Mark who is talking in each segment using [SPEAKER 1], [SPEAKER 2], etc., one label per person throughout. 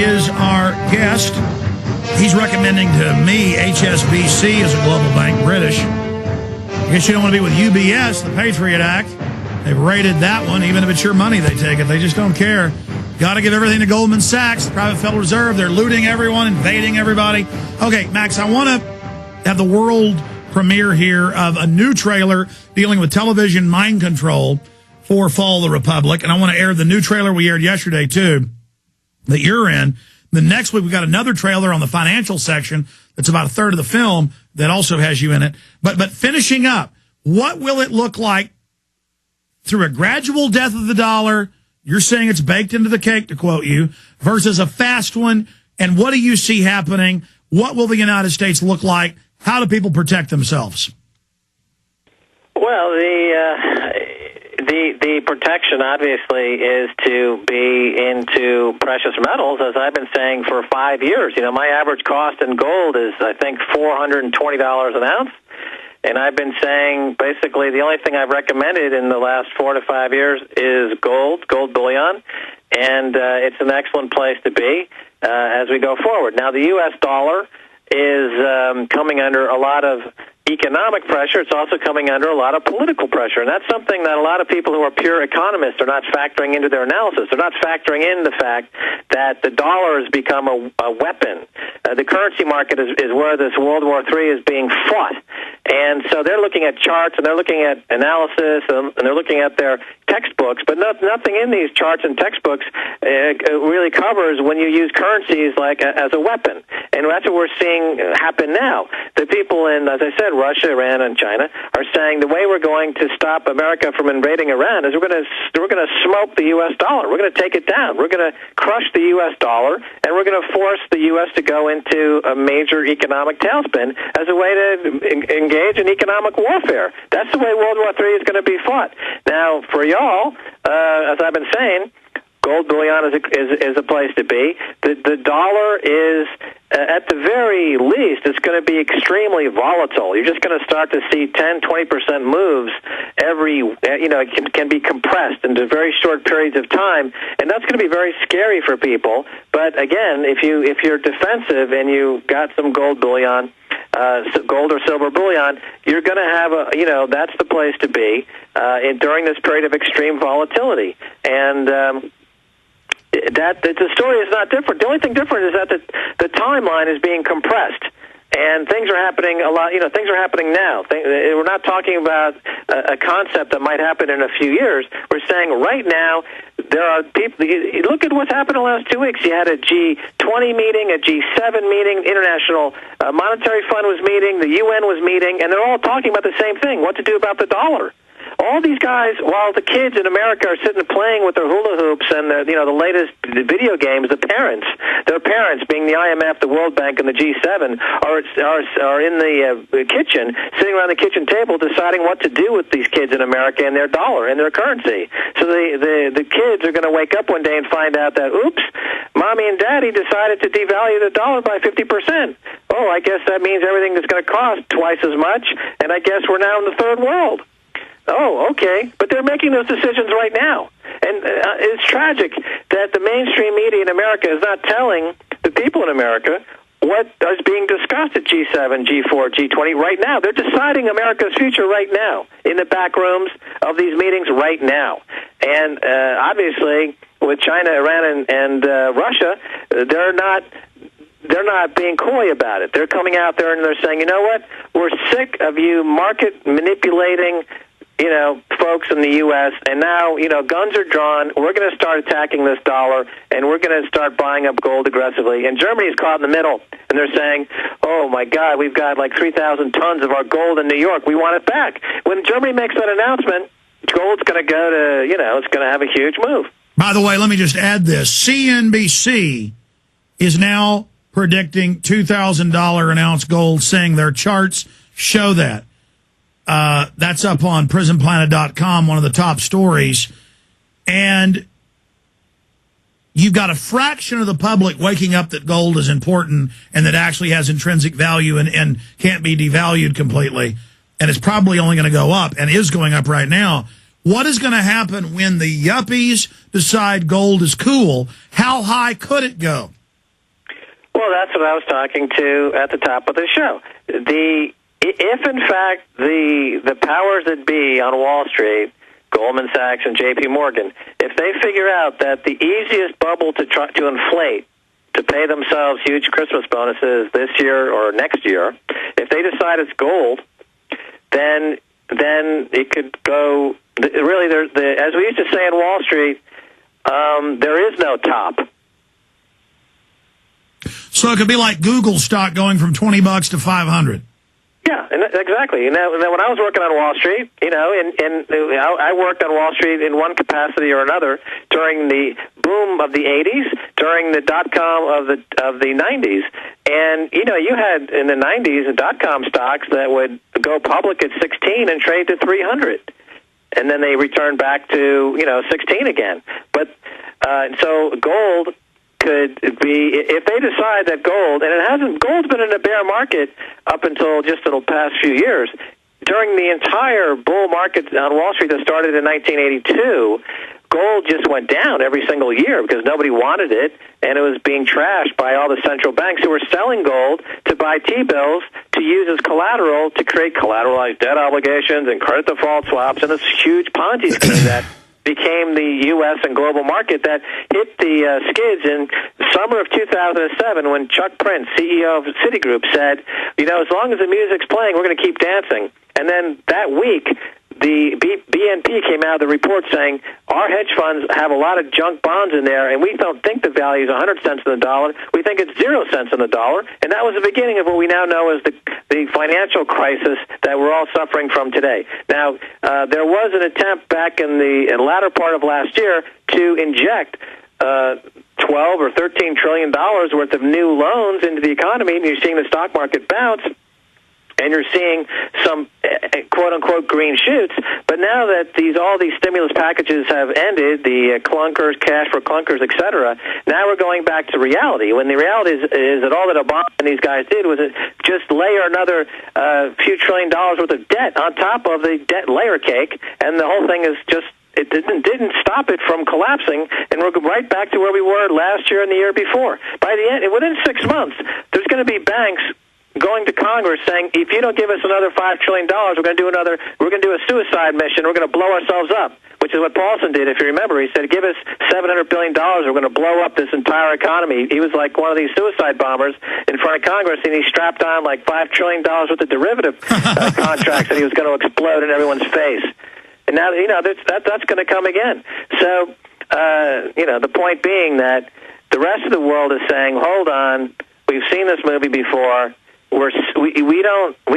[SPEAKER 1] is our guest. He's recommending to me HSBC as a global bank, British. I guess you don't want to be with UBS, the Patriot Act. They've raided that one. Even if it's your money, they take it. They just don't care. Got to give everything to Goldman Sachs, the private Federal Reserve. They're looting everyone, invading everybody. Okay, Max, I want to have the world premiere here of a new trailer dealing with television mind control for Fall of the Republic. And I want to air the new trailer we aired yesterday, too, that you're in. The next week, we got another trailer on the financial section that's about a third of the film that also has you in it. But finishing up, what will it look like through a gradual death of the dollar? You're saying it's baked into the cake, to quote you, versus a fast one. And what do you see happening? What will the United States look like? How do people protect themselves?
[SPEAKER 2] Well, the protection, obviously, is to be into precious metals, as I've been saying for 5 years. You know, my average cost in gold is, I think, $420 an ounce. And I've been saying, basically, the only thing I've recommended in the last 4 to 5 years is gold bullion. And it's an excellent place to be as we go forward. Now, the U.S. dollar is coming under a lot of economic pressure. It's also coming under a lot of political pressure, and that's something that a lot of people who are pure economists are not factoring into their analysis. They're not factoring in the fact that the dollar has become a weapon. The currency market is where this World War III is being fought, and so they're looking at charts, and they're looking at analysis, and they're looking at their textbooks, but nothing in these charts and textbooks really covers when you use currencies like as a weapon, and that's what we're seeing happen now. The people in, as I said, Russia, Iran, and China are saying the way we're going to stop America from invading Iran is we're going to smoke the U.S. dollar. We're going to take it down. We're going to crush the U.S. dollar, and we're going to force the U.S. to go into a major economic tailspin as a way to engage in economic warfare. That's the way World War III is going to be fought. Now, for y'all, as I've been saying, gold bullion is a place to be. The dollar is, at the very least, it's going to be extremely volatile. You're just going to start to see 10, 20% moves it can be compressed into very short periods of time, and that's going to be very scary for people. But again, if you're defensive and you got some gold bullion, gold or silver bullion, you're going to have that's the place to be during this period of extreme volatility. And that the story is not different. The only thing different is that the timeline is being compressed, and things are happening a lot. Things are happening now. We're not talking about a concept that might happen in a few years. We're saying right now there are people. Look at what's happened in the last 2 weeks. You had a G20 meeting, a G7 meeting, International Monetary Fund was meeting, the UN was meeting, and they're all talking about the same thing: what to do about the dollar. All these guys, while the kids in America are sitting playing with their hula hoops and the latest video games, their parents, being the IMF, the World Bank, and the G7, are in the kitchen, sitting around the kitchen table, deciding what to do with these kids in America and their dollar and their currency. So the kids are going to wake up one day and find out that, oops, mommy and daddy decided to devalue the dollar by 50%. Oh, I guess that means everything is going to cost twice as much, and I guess we're now in the third world. Oh, okay. But they're making those decisions right now. And it's tragic that the mainstream media in America is not telling the people in America what is being discussed at G7, G4, G20 right now. They're deciding America's future right now in the back rooms of these meetings right now. And obviously, with China, Iran, and Russia, they're not being coy about it. They're coming out there and they're saying, you know what? We're sick of you market manipulating folks in the U.S., and now, guns are drawn. We're going to start attacking this dollar, and we're going to start buying up gold aggressively. And Germany's caught in the middle, and they're saying, oh, my God, we've got like 3,000 tons of our gold in New York. We want it back. When Germany makes that announcement, gold's going to go to, it's going to have a huge move.
[SPEAKER 1] By the way, let me just add this. CNBC is now predicting $2,000 an ounce gold, saying their charts show that. That's up on prisonplanet.com, one of the top stories. And you've got a fraction of the public waking up that gold is important and that actually has intrinsic value and can't be devalued completely. And it's probably only going to go up and is going up right now. What is going to happen when the yuppies decide gold is cool? How high could it go?
[SPEAKER 2] Well, that's what I was talking to at the top of the show. If in fact the powers that be on Wall Street, Goldman Sachs and J.P. Morgan, if they figure out that the easiest bubble to try to inflate, to pay themselves huge Christmas bonuses this year or next year, if they decide it's gold, then it could go. Really, as we used to say in Wall Street, there is no top.
[SPEAKER 1] So it could be like Google stock going from $20 to $500.
[SPEAKER 2] Yeah, exactly. And then when I was working on Wall Street, and I worked on Wall Street in one capacity or another during the boom of the 80s, during the dot-com of the 90s. And, you had in the 90s the dot-com stocks that would go public at 16 and trade to 300. And then they returned back to, 16 again. But so gold could be, if they decide that gold, and gold's been in a bear market up until just the past few years. During the entire bull market on Wall Street that started in 1982, gold just went down every single year because nobody wanted it, and it was being trashed by all the central banks who were selling gold to buy T-bills to use as collateral to create collateralized debt obligations and credit default swaps, and this huge Ponzi scheme that became the U.S. and global market that hit the skids in summer of 2007 when Chuck Prince, CEO of Citigroup, said, as long as the music's playing, we're going to keep dancing. And then that week, the BNP came out of the report saying, our hedge funds have a lot of junk bonds in there, and we don't think the value is 100 cents on the dollar. We think it's 0 cents on the dollar. And that was the beginning of what we now know as the financial crisis that we're all suffering from today. Now, there was an attempt back in the latter part of last year to inject 12 or $13 trillion worth of new loans into the economy, and you're seeing the stock market bounce. And you're seeing some quote-unquote green shoots. But now that all these stimulus packages have ended, the clunkers, cash for clunkers, et cetera, now we're going back to reality. When the reality is that all that Obama and these guys did was just layer another few $1 trillion worth of debt on top of the debt layer cake, and the whole thing is just, it didn't stop it from collapsing, and we're right back to where we were last year and the year before. By the end, within 6 months, there's going to be banks going to Congress saying, if you don't give us another $5 trillion, we're going to do a suicide mission. We're going to blow ourselves up, which is what Paulson did. If you remember, he said, give us $700 billion. We're going to blow up this entire economy. He was like one of these suicide bombers in front of Congress, and he strapped on like $5 trillion worth of derivative contracts that he was going to explode in everyone's face. And now, that's going to come again. So, the point being that the rest of the world is saying, hold on, we've seen this movie before. We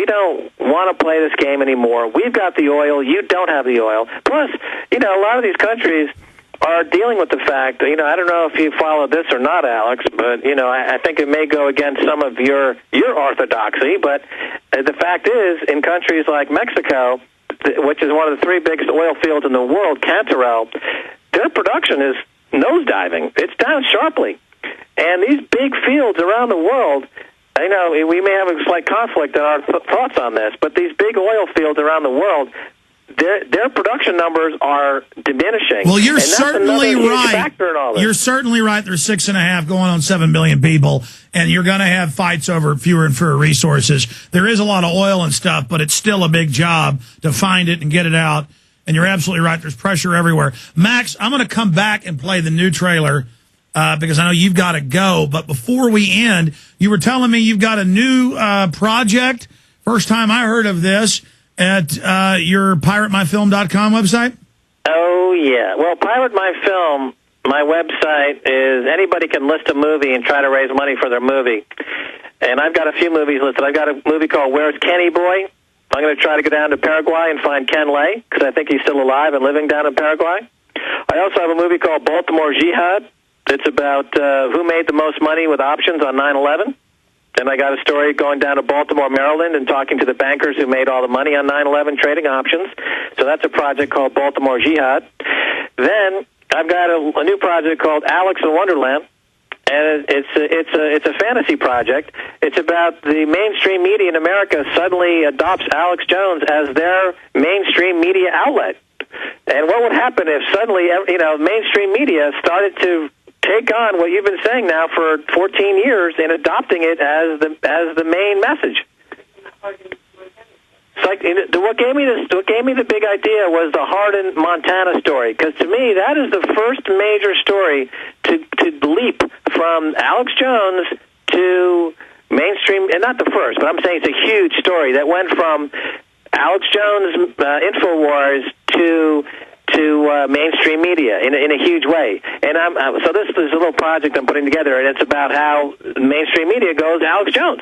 [SPEAKER 2] don't want to play this game anymore. We've got the oil. You don't have the oil. Plus, a lot of these countries are dealing with the fact, I don't know if you follow this or not, Alex, but, I think it may go against some of your orthodoxy, but the fact is, in countries like Mexico, which is one of the 3 biggest oil fields in the world, Cantarell, their production is nosediving. It's down sharply. And these big fields around the world, I know we may have a slight conflict in our thoughts on this, but these big oil fields around the world, their production numbers are diminishing.
[SPEAKER 1] Well, you're certainly right. You're certainly right. There's 6.5 going on 7 billion people, and you're going to have fights over fewer and fewer resources. There is a lot of oil and stuff, but it's still a big job to find it and get it out. And you're absolutely right. There's pressure everywhere. Max, I'm going to come back and play the new trailer because I know you've got to go. But before we end, you were telling me you've got a new project. First time I heard of this at your PirateMyFilm.com website.
[SPEAKER 2] Oh, yeah. Well, Pirate My Film, my website is anybody can list a movie and try to raise money for their movie. And I've got a few movies listed. I've got a movie called Where's Kenny Boy? I'm going to try to go down to Paraguay and find Ken Lay, because I think he's still alive and living down in Paraguay. I also have a movie called Baltimore Jihad. It's about who made the most money with options on 9/11. And I got a story going down to Baltimore, Maryland, and talking to the bankers who made all the money on 9/11 trading options. So that's a project called Baltimore Jihad. Then I've got a new project called Alex in Wonderland. And it's a fantasy project. It's about the mainstream media in America suddenly adopts Alex Jones as their mainstream media outlet. And what would happen if suddenly, mainstream media started to take on what you've been saying now for 14 years and adopting it as the main message. It's like what gave me the big idea was the Hardin, Montana story, because to me that is the first major story to leap from Alex Jones to mainstream, and not the first, but I'm saying it's a huge story that went from Alex Jones InfoWars to mainstream media in a huge way. And so this is a little project I'm putting together, and it's about how mainstream media goes Alex Jones.